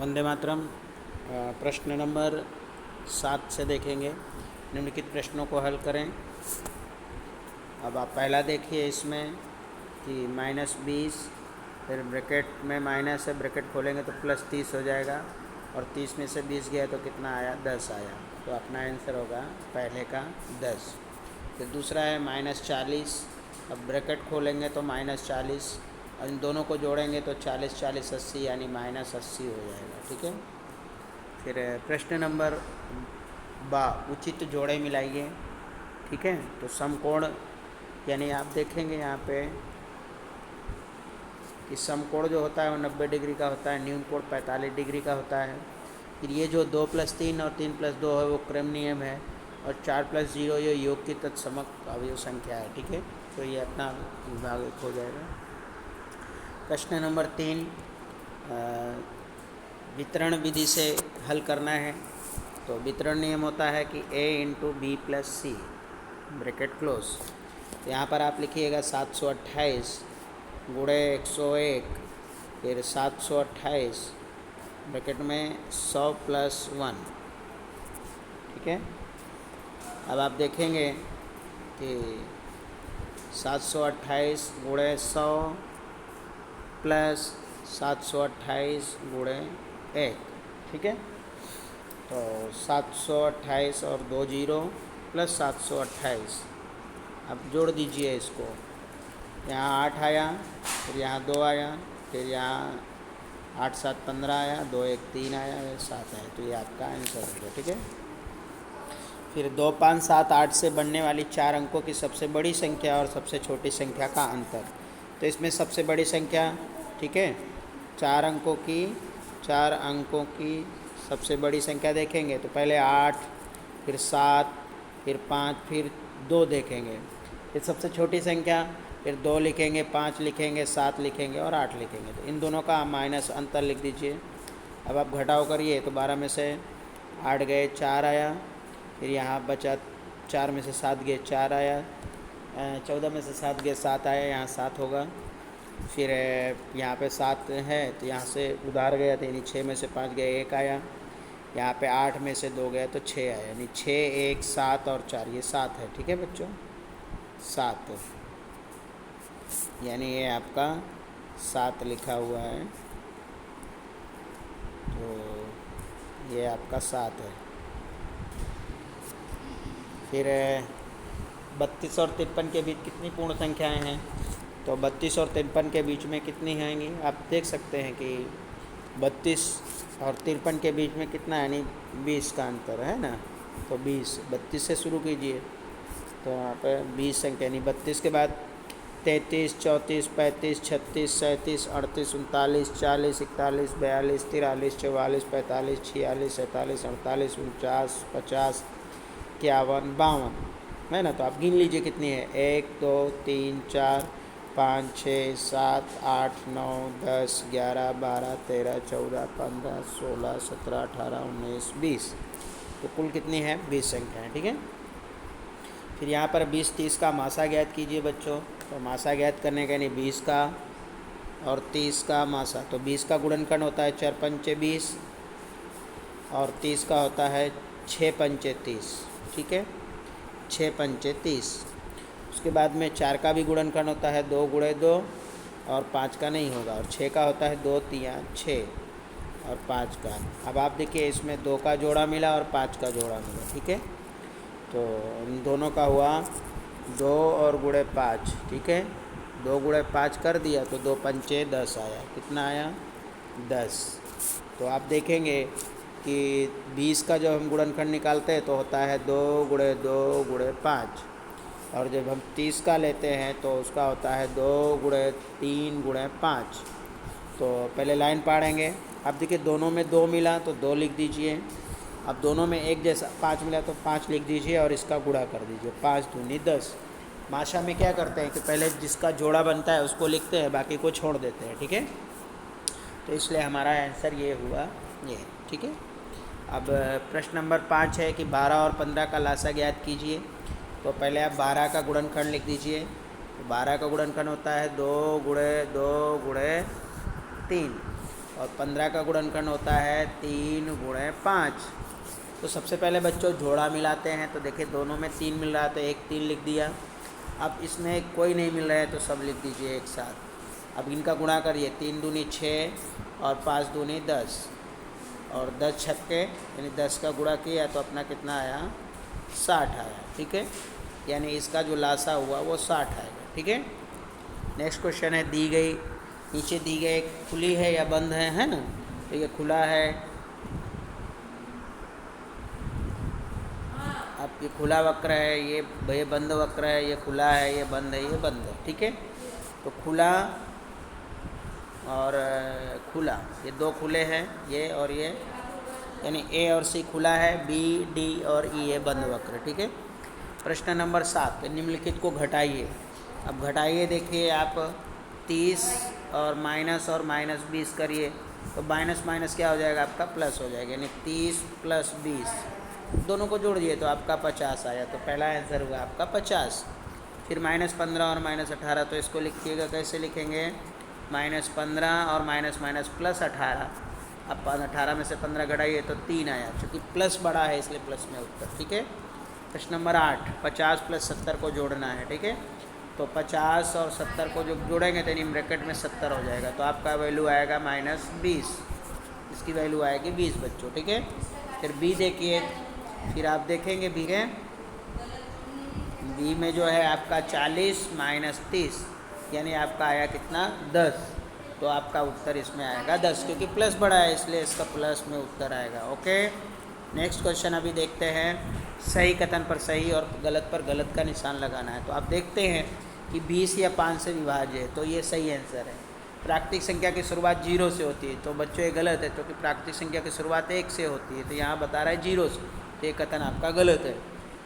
वंदे मातरम। प्रश्न नंबर 7 से देखेंगे। निम्नलिखित प्रश्नों को हल करें। अब आप पहला देखिए इसमें कि -20, फिर ब्रैकेट में माइनस है, ब्रैकेट खोलेंगे तो +30 हो जाएगा और 30 में से 20 गया तो कितना आया, 10 आया। तो अपना आंसर होगा पहले का 10। फिर दूसरा है -40, अब ब्रैकेट खोलेंगे तो -40 और इन दोनों को जोड़ेंगे तो 40 40 80 यानी -80 हो जाएगा। ठीक है। फिर प्रश्न नंबर 12, उचित जोड़े मिलाइए। ठीक है। तो समकोण यानी आप देखेंगे यहाँ पे कि समकोण जो होता है वो 90 डिग्री का होता है, न्यून कोण 45 डिग्री का होता है। फिर ये जो 2 + 3 और 3 + 2 है वो क्रम नियम है और 4 + 0 ये योग की तत्समक अवयव संख्या है। ठीक है। तो ये अपना विभाग एक हो जाएगा। प्रश्न नंबर 3, वितरण विधि से हल करना है। तो वितरण नियम होता है कि a × b + c bracket close. तो यहाँ पर आप लिखिएगा 728 × 101, फिर 728 ब्रैकेट में 100 + 1। ठीक है। अब आप देखेंगे कि 728 × 100 + 728 × 1। ठीक है। तो 728 और 2 0 + 728, अब जोड़ दीजिए इसको। यहाँ 8 आया, फिर यहाँ 2 आया, फिर यहाँ 8 7 15 आया, 2 1 3 आया, 7 आया। तो ये आपका आंसर हो गया। ठीक है। फिर 2 5 7 8 से बनने वाली 4 अंकों की सबसे बड़ी संख्या और सबसे छोटी संख्या का अंतर। तो इसमें सबसे बड़ी संख्या, ठीक है, 4 अंकों की सबसे बड़ी संख्या देखेंगे तो पहले 8, फिर 7, फिर 5, फिर 2 देखेंगे। फिर सबसे छोटी संख्या, फिर 2 लिखेंगे, 5 लिखेंगे, 7 लिखेंगे और 8 लिखेंगे। तो इन दोनों का माइनस अंतर लिख दीजिए। अब आप घटाव करिए तो 12 में से 8 गए 4 आया, फिर यहाँ बचा 4 में से 7 गए 4 आया, 14 में से 7 गए 7 आया, यहाँ 7 होगा। फिर यहाँ पे 7 है तो यहाँ से उधार गया तो यानी 6 में से 5 गए 1 आया, यहाँ पे 8 में से 2 गया तो 6 आया, यानी 6 1 7 और 4 ये 7 है। ठीक है बच्चों, 7 यानी ये आपका 7 लिखा हुआ है। तो ये आपका 7 है। फिर 32 और 53 के बीच कितनी पूर्ण संख्याएं हैं? तो 32 और 53 के बीच में कितनी आएंगी? आप देख सकते हैं कि 32 और 53 के बीच में कितना, यानी 20 का अंतर है ना। तो 32 से शुरू कीजिए। तो यहाँ पर 20 संख्या, यानी 32 के बाद 33 34 35 36 37 38 39 40 41 42 43 44 45 46 47 48 49 50 51 52 है ना। तो आप गिन लीजिए कितनी है। 1 2 3 4 5 6 7 8 9 10 11 12 13 14 15 16 17 18 19 20। तो कुल कितनी है? 20 संख्या है। ठीक है। फिर यहाँ पर 20 30 का मासा ज्ञात कीजिए बच्चों। तो मासा ज्ञात करने का, यानी 20 का और 30 का मासा। तो 20 का गुणनखंड होता है 4 पंचे 20 और 30 का होता है 6 पंचे 30। ठीक है, 6 पंचे 30। उसके बाद में 4 का भी गुणनखंड होता है 2 × 2 और 5 का नहीं होगा, और 6 का होता है 2 3 6 और 5 का। अब आप देखिए इसमें 2 का जोड़ा मिला और 5 का जोड़ा मिला। ठीक है। तो इन दोनों का हुआ 2 और × 5। ठीक है, 2 × 5 कर दिया तो 2 पंचे 10 आया। कितना आया? 10। तो आप देखेंगे कि 20 का जब हम गुणनखंड निकालते हैं तो होता है 2 × 2 × 5, और जब हम 30 का लेते हैं तो उसका होता है 2 × 3 × 5। तो पहले लाइन पढ़ेंगे। अब देखिए दोनों में 2 मिला तो 2 लिख दीजिए। अब दोनों में एक जैसा 5 मिला तो 5 लिख दीजिए और इसका गुणा कर दीजिए। 5 दूनी 10। भाषा में क्या करते हैं कि पहले जिसका जोड़ा बनता है उसको लिखते हैं, बाकी को छोड़ देते हैं। ठीक है। तो इसलिए हमारा आंसर ये हुआ ये। ठीक है। अब प्रश्न नंबर 5 है कि 12 और 15 का लासा ज्ञात कीजिए। तो पहले आप 12 का गुणनखंड लिख दीजिए। तो 12 का गुणनखंड होता है 2 × 2 × 3 और 15 का गुणनखंड होता है 3 गुणे 5। तो सबसे पहले बच्चों जोड़ा मिलाते हैं। तो देखिए दोनों में 3 मिल रहा है तो एक 3 लिख दिया। अब इसमें कोई नहीं मिल रहा है तो सब लिख दीजिए एक साथ। अब इनका गुणा करिए, 3 दूनी 6 और 5 दूनी 10 और 10 छक्के यानी 10 का गुणा किया तो अपना कितना आया, 60 आया। ठीक है, यानी इसका जो लासा हुआ वो 60 आएगा। ठीक है, नेक्स्ट क्वेश्चन है, दी गई नीचे दी गई खुली है या बंद है ना। तो ये खुला है, अब ये खुला वक्र है, ये बंद वक्र है, ये खुला है, ये बंद है, ये बंद है। ठीक है, तो खुला और खुला, ये दो खुले हैं, ये और ये, यानी ए और सी खुला है, बी डी और ई ये बंद वक्र। ठीक है, प्रश्न नंबर 7, निम्नलिखित को घटाइए। अब घटाइए, देखिए आप 30 और माइनस 20 करिए तो माइनस माइनस क्या हो जाएगा आपका, प्लस हो जाएगा, यानी 30 + 20 दोनों को जोड़ दिए तो आपका 50 आया। तो पहला आंसर हुआ आपका 50। फिर -15 और -18, तो इसको लिखिएगा, कैसे लिखेंगे, -15 और माइनस +18। अब 18 में से 15 घटाइए तो 3 आया, क्योंकि प्लस बड़ा है इसलिए प्लस में उत्तर। ठीक है, प्रश्न नंबर 8, 50 + 70 को जोड़ना है। ठीक है, तो 50 और 70 को जो जोड़ेंगे तो इन ब्रैकेट में 70 हो जाएगा, तो आपका वैल्यू आएगा -20, इसकी वैल्यू आएगी 20 बच्चों। ठीक है, फिर बी देखिए, फिर आप देखेंगे बी में जो है आपका 40 - 30 यानी आपका आया कितना, 10। तो आपका उत्तर इसमें आएगा 10, क्योंकि प्लस बड़ा है इसलिए इसका प्लस में उत्तर आएगा। ओके, नेक्स्ट क्वेश्चन अभी देखते हैं। सही कथन पर सही और गलत पर गलत का निशान लगाना है। तो आप देखते हैं कि 20 या 5 से विभाज्य है, तो ये सही आंसर है। प्राकृतिक संख्या की शुरुआत 0 से होती है, तो बच्चों ये गलत है, क्योंकि प्राकृतिक संख्या की शुरुआत 1 से होती है, तो यहाँ बता रहा है 0 से, तो ये कथन आपका गलत है।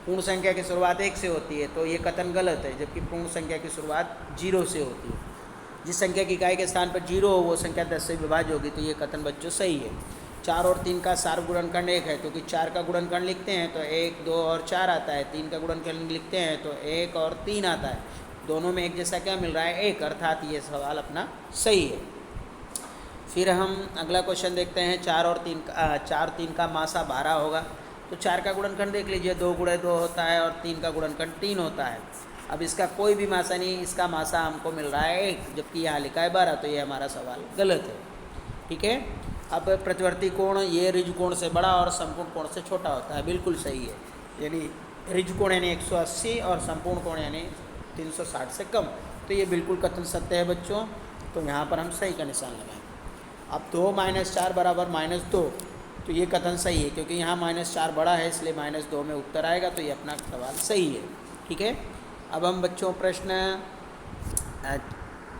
पूर्ण संख्या की शुरुआत 1 से होती है, तो ये कथन गलत है, जबकि पूर्ण संख्या की शुरुआत 0 से होती है। जिस संख्या की इकाई के स्थान पर 0 हो वो संख्या 10 से विभाज्य होगी, तो ये कथन बच्चों सही है। 4 और 3 का सार गुणनखंड 1 है, क्योंकि 4 का गुणनखंड लिखते हैं तो 1, 2 और 4 आता है। 3 का गुणनखंड लिखते हैं तो 1 और 3 आता है। दोनों में एक जैसा क्या मिल रहा है, 1, अर्थात ये सवाल अपना सही है। फिर हम अगला क्वेश्चन देखते हैं। 4 और 3 का मासा 12 होगा, तो 4 का गुणनखंड देख लीजिए, 2 × 2 होता है, और 3 का गुणनखंड 3 होता है। अब इसका कोई भी मासा नहीं, इसका मासा हमको मिल रहा है 1, जबकि यहाँ लिखा है 12, तो ये हमारा सवाल गलत है। ठीक है, अब प्रतिवर्ती कोण ये ऋजु कोण से बड़ा और संपूर्ण कोण से छोटा होता है, बिल्कुल सही है। यानी ऋजु कोण यानी 180 और संपूर्ण कोण यानी 360 से कम, तो ये बिल्कुल कथन सत्य है बच्चों। तो यहाँ पर हम सही का निशान लगाएं। अब 2 - 4 = -2, तो ये कथन सही है, क्योंकि यहाँ -4 बड़ा है इसलिए -2 में उत्तर आएगा, तो ये अपना सवाल सही है। ठीक है, अब हम बच्चों प्रश्न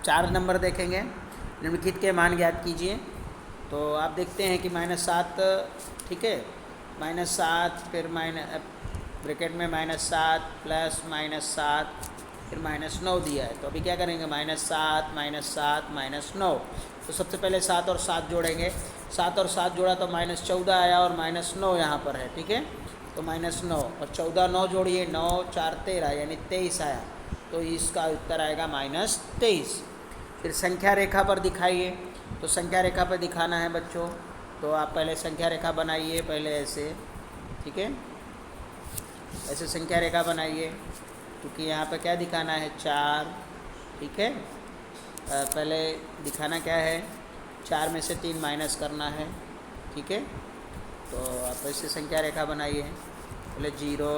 4 नंबर देखेंगे। निम्नलिखित के मान ज्ञात कीजिए। तो आप देखते हैं कि -7, ठीक है, -7 फिर ब्रैकेट में -7 प्लस -7 फिर -9 दिया है। तो अभी क्या करेंगे, -7 -7 -9। तो सबसे पहले 7 और 7 जोड़ेंगे, 7 और 7 जोड़ा तो -14 आया और -9 यहाँ पर है। ठीक है, तो -9 और 14 9 जोड़िए, 9 × 4 = 13 यानी 23 आया, तो इसका उत्तर आएगा -23। फिर संख्या रेखा पर दिखाइए। तो संख्या रेखा पर दिखाना है बच्चों, तो आप पहले संख्या रेखा बनाइए, पहले ऐसे, ठीक है, ऐसे संख्या रेखा बनाइए, क्योंकि यहाँ पर क्या दिखाना है, 4। ठीक है, पहले दिखाना क्या है, 4 में से 3 माइनस करना है। ठीक है, तो आप ऐसे संख्या रेखा बनाइए, पहले 0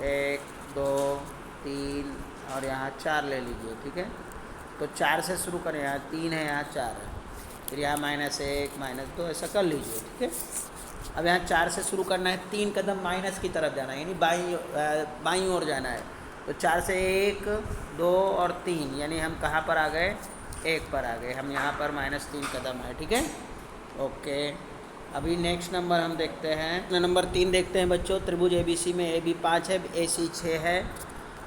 1 2 3 और यहाँ 4 ले लीजिए। ठीक है, तो 4 से शुरू करें, यहाँ 3 है, यहाँ 4 है, फिर यहाँ -1 -2 ऐसा कर लीजिए। ठीक है, अब यहाँ 4 से शुरू करना है, 3 कदम माइनस की तरफ जाना है, यानी बाईं ओर जाना है। तो 4 से 1 2 और 3, यानी हम कहाँ पर आ गए, 1 पर आ गए, हम यहाँ पर -3 कदम है। ठीक है, ओके। अभी नेक्स्ट नंबर हम देखते हैं, नंबर 3 देखते हैं बच्चों। त्रिभुज ABC में AB 5 है, AC 6 है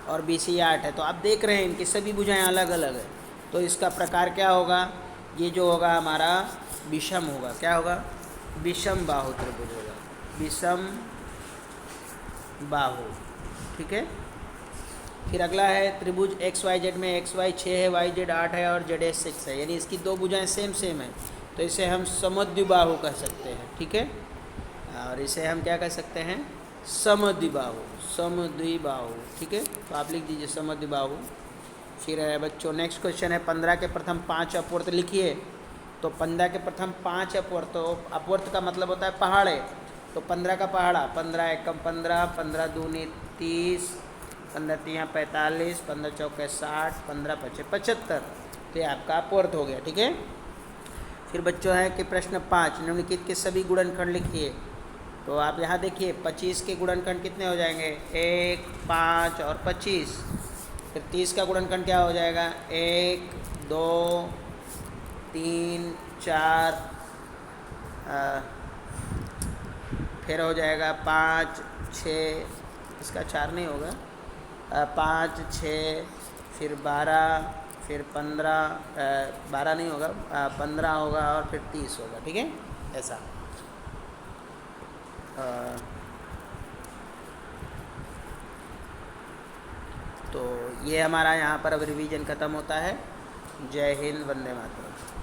और BC 8 है। तो आप देख रहे हैं इनकी सभी भुजाएं अलग अलग है, तो इसका प्रकार क्या होगा, ये जो होगा हमारा विषम होगा। क्या होगा, विषम बाहु त्रिभुज होगा, विषम बाहु। ठीक है, फिर अगला है त्रिभुज XYZ में XY 6 है, YZ 8 है और ZS 6 है, यानी इसकी दो भुजाएं सेम है, तो इसे हम समद्विबाहु कह सकते हैं, ठीक है। और इसे हम क्या कह सकते हैं, समद्विबाहु, समद्विबाहु, ठीक है। तो आप लिख दीजिए समद्विबाहु। फिर बच्चों नेक्स्ट क्वेश्चन है 15 के प्रथम 5 अपवर्त लिखिए। तो 15 के प्रथम 5 अपवर्त, तो अपवर्त का मतलब होता है पहाड़े। तो 15 का पहाड़ा, 15 एकम 15, 15 दूनी 30, 15 तिया 45, 15 चौके 60, 15 पचे 75। तो ये आपका अपवर्त हो गया, ठीक है। फिर बच्चों है कि प्रश्न 5 निम्नलिखित के सभी गुणनखंड लिखिए। तो आप यहाँ देखिए 25 के गुणनखंड कितने हो जाएंगे, 1, 5 और 25। फिर 30 का गुणनखंड क्या हो जाएगा, 1, 2, 3, 4, फिर हो जाएगा 5, 6, इसका 4 नहीं होगा, 5, 6, फिर 12, फिर 15, 12 नहीं होगा, 15 होगा और फिर 30 होगा, ठीक है, ऐसा। तो ये हमारा यहाँ पर अब रिवीजन ख़त्म होता है। जय हिंद, वंदे मातरम।